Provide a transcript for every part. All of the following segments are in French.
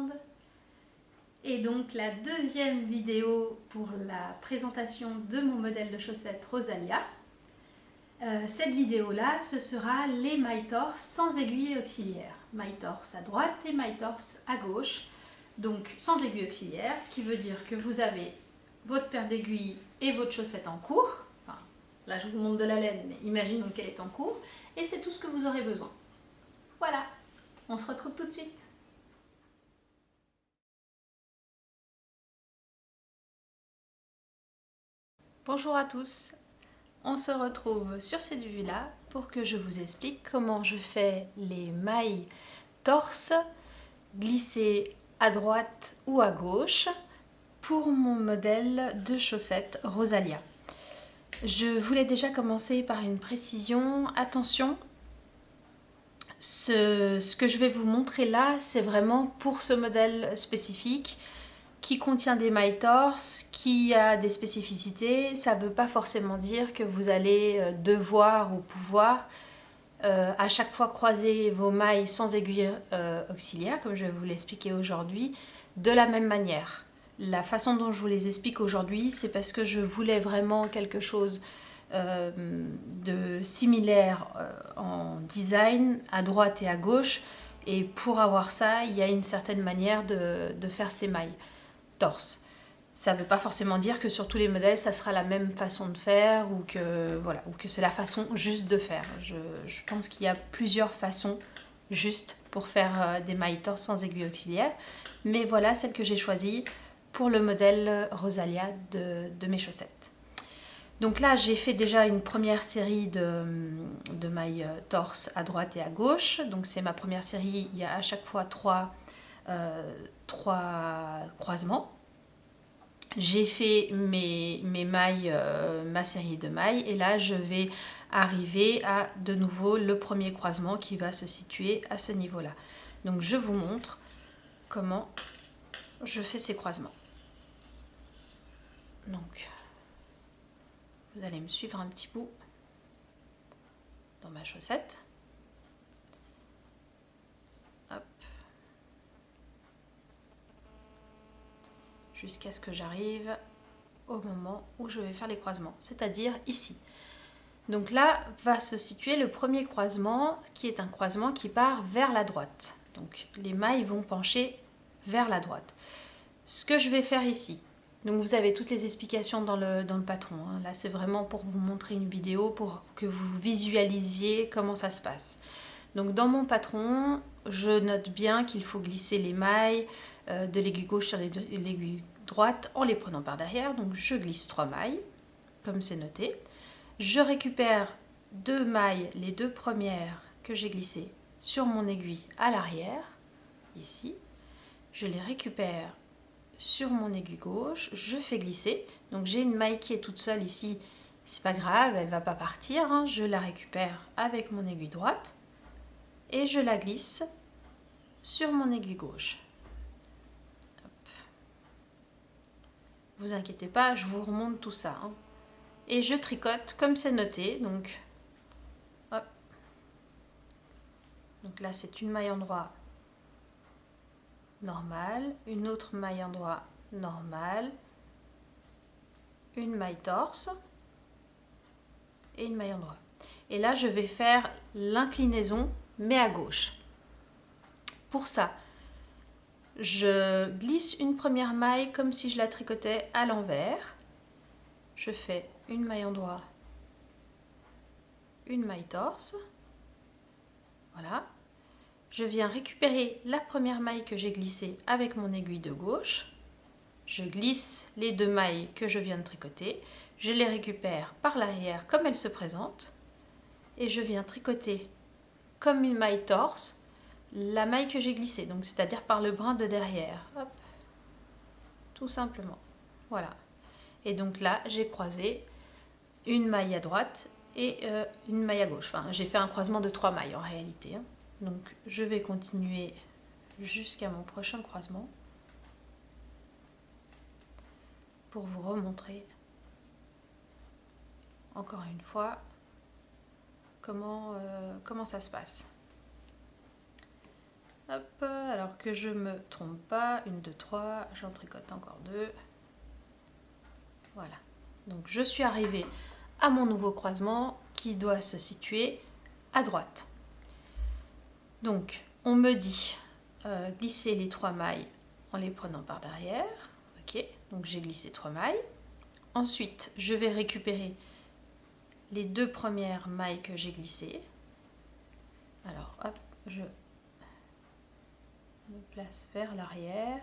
monde. Et donc la deuxième vidéo pour la présentation de mon modèle de chaussettes Rosalia. Cette vidéo-là, ce sera les mailles torse sans aiguille auxiliaire. Mailles torse à droite et mailles torse à gauche. Donc sans aiguille auxiliaire, ce qui veut dire que vous avez votre paire d'aiguilles et votre chaussette en cours. Enfin, là je vous montre de la laine, mais imaginons qu'elle est en cours. Et c'est tout ce que vous aurez besoin. Voilà, on se retrouve tout de suite. Bonjour à tous, on se retrouve sur cette vue-là pour que je vous explique comment je fais les mailles torse glissées à droite ou à gauche pour mon modèle de chaussettes Rosalia. Je voulais déjà commencer par une précision. Attention, ce que je vais vous montrer là, c'est vraiment pour ce modèle spécifique qui contient des mailles torse, qui a des spécificités. Ça ne veut pas forcément dire que vous allez devoir ou pouvoir à chaque fois croiser vos mailles sans aiguille auxiliaire, comme je vais vous l'expliquer aujourd'hui, de la même manière. La façon dont je vous les explique aujourd'hui, c'est parce que je voulais vraiment quelque chose de similaire en design à droite et à gauche. Et pour avoir ça, il y a une certaine manière de faire ces mailles torse. Ça ne veut pas forcément dire que sur tous les modèles, ça sera la même façon de faire ou que, voilà, ou que c'est la façon juste de faire. Je pense qu'il y a plusieurs façons justes pour faire des mailles torse sans aiguille auxiliaire. Mais voilà celle que j'ai choisie pour le modèle Rosalia de mes chaussettes. Donc là, j'ai fait déjà une première série de mailles torse à droite et à gauche. Donc c'est ma première série, il y a à chaque fois trois croisements. J'ai fait mes mailles, ma série de mailles, et là je vais arriver à de nouveau le premier croisement qui va se situer à ce niveau-là. Donc je vous montre comment je fais ces croisements. Donc vous allez me suivre un petit bout dans ma chaussette. Hop. Jusqu'à ce que j'arrive au moment où je vais faire les croisements, c'est-à-dire ici. Donc là va se situer le premier croisement qui est un croisement qui part vers la droite. Donc les mailles vont pencher vers la droite. Ce que je vais faire ici, donc vous avez toutes les explications dans le patron. Hein. Là c'est vraiment pour vous montrer une vidéo pour que vous visualisiez comment ça se passe. Donc dans mon patron, je note bien qu'il faut glisser les mailles de l'aiguille gauche sur l'aiguille droite en les prenant par derrière. Donc je glisse 3 mailles, comme c'est noté. Je récupère 2 mailles, les 2 premières que j'ai glissées sur mon aiguille à l'arrière, ici. Je les récupère sur mon aiguille gauche, je fais glisser. Donc j'ai une maille qui est toute seule ici, c'est pas grave, elle va pas partir. Hein. Je la récupère avec mon aiguille droite et je la glisse sur mon aiguille gauche. Hop. Vous inquiétez pas, je vous remonte tout ça. Hein. Et je tricote comme c'est noté, donc hop. Donc là c'est une maille endroit normale, une autre maille endroit normale, une maille torse et une maille endroit. Et là je vais faire l'inclinaison mais à gauche. Pour ça, je glisse une première maille comme si je la tricotais à l'envers. Je fais une maille endroit, une maille torse. Voilà. Je viens récupérer la première maille que j'ai glissée avec mon aiguille de gauche. Je glisse les 2 mailles que je viens de tricoter. Je les récupère par l'arrière comme elles se présentent. Et je viens tricoter comme une maille torse la maille que j'ai glissée. Donc c'est-à-dire par le brin de derrière. Hop. Tout simplement. Voilà. Et donc là, j'ai croisé une maille à droite et une maille à gauche. Enfin, j'ai fait un croisement de 3 mailles en réalité. Hein. Donc je vais continuer jusqu'à mon prochain croisement pour vous remontrer encore une fois comment ça se passe. Hop, alors que je me trompe pas, 1, 2, 3, j'en tricote encore 2. Voilà. Donc je suis arrivée à mon nouveau croisement qui doit se situer à droite. Donc on me dit glisser les 3 mailles en les prenant par derrière. Ok, donc j'ai glissé 3 mailles. Ensuite, je vais récupérer les 2 premières mailles que j'ai glissées. Alors hop, je me place vers l'arrière.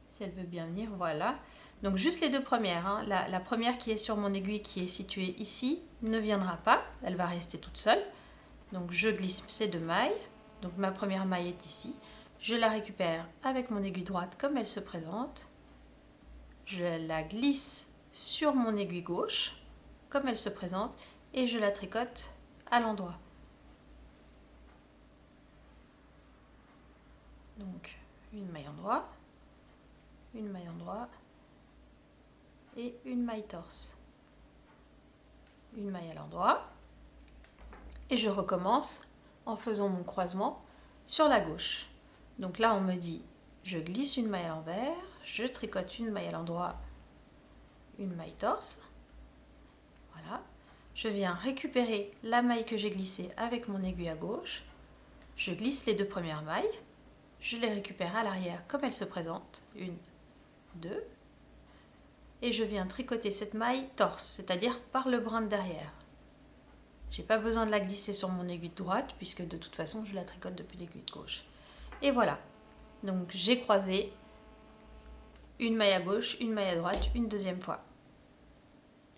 Si elle veut bien venir, voilà. Donc juste les 2 premières. Hein. La première qui est sur mon aiguille, qui est située ici, ne viendra pas. Elle va rester toute seule. Donc je glisse ces 2 mailles. Donc ma première maille est ici. Je la récupère avec mon aiguille droite comme elle se présente. Je la glisse sur mon aiguille gauche comme elle se présente. Et je la tricote à l'endroit. Donc une maille endroit. Une maille endroit et une maille torse. Une maille à l'endroit. Et je recommence en faisant mon croisement sur la gauche. Donc là, on me dit, je glisse une maille à l'envers, je tricote une maille à l'endroit, une maille torse. Voilà. Je viens récupérer la maille que j'ai glissée avec mon aiguille à gauche. Je glisse les 2 premières mailles. Je les récupère à l'arrière comme elles se présentent. 1, 2. Et je viens tricoter cette maille torse, c'est-à-dire par le brin de derrière. J'ai pas besoin de la glisser sur mon aiguille de droite puisque de toute façon je la tricote depuis l'aiguille de gauche. Et voilà, donc j'ai croisé une maille à gauche, une maille à droite, une deuxième fois.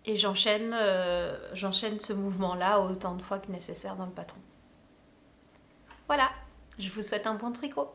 Et j'enchaîne ce mouvement-là autant de fois que nécessaire dans le patron. Voilà, je vous souhaite un bon tricot.